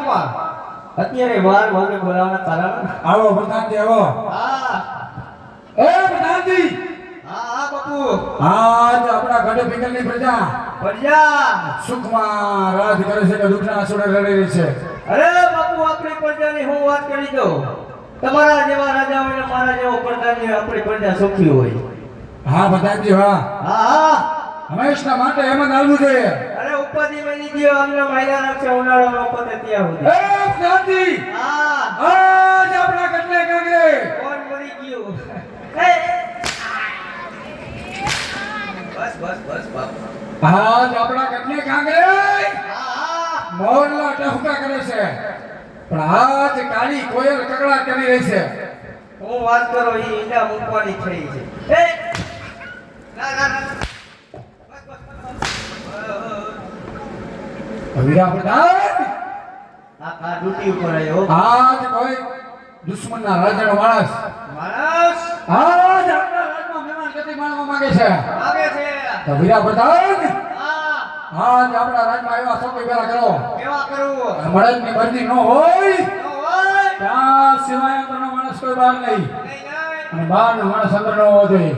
બાપા અત્યારે વાર વાગે બોલાવવાના કારણ આવો પ્રધાનજી આવો. હા એ પ્રધાનજી હા હા બાપુ આજ આપણા ગઢ પિંગલની પ્રજા પ્રજા સુખમાં રાજ કરે છે કે દુઃખના આંસુડે રડી રહી છે. અરે બાપુ આપણી પ્રજાની હું વાત કરી દઉં તમારા જેવા રાજા હોય ને મારા જેવો પ્રધાની આપણી પ્રજા સુખી હોય. હા પ્રધાનજી હા હા હા હંમેશા માટે એમ જ આવવું જોઈએ. અરે ઉપાધિ મેલી દીયો અમને મહિલા રાખશે ઉનાળામાં પતે ત્યાં એ સુધી. પ્રધાનજી હા આજ આપણા ગઢને કાંગરે કોણ મરી ગયું બસ બસ બસ બાપુ આજ આપણા ગઢને કાંગરે હા હા મોરલા ટહુકા કરે છે પણ આજ કાળી કોયલ કકડા કરી રહી છે. હું વાત કરો ઈ ઈંડા મૂકવાની થઈ છે એ ના ના ના બસ બસ વીરા પ્રધાન આ ડ્યુટી ઉપર આવ્યો આજ કોઈ દુશ્મનના રાજાનો માણસ માણસ આજ આપણા રાજમાં મહેમાન ગતિ માણવા માંગે છે. આવે છે તો વીરા પ્રધાન હા આજ આપણા રાજમાં એવા સૌથી પહેલા કરો કેવા કરવું મળદની બરદી ન હોય નો હોય ત્યાં સિવાય અંદરનો માણસ કોઈ બહાર નહીં નહીં નહીં અને બહારનો માણસ અંદર ન હોવો જોઈએ.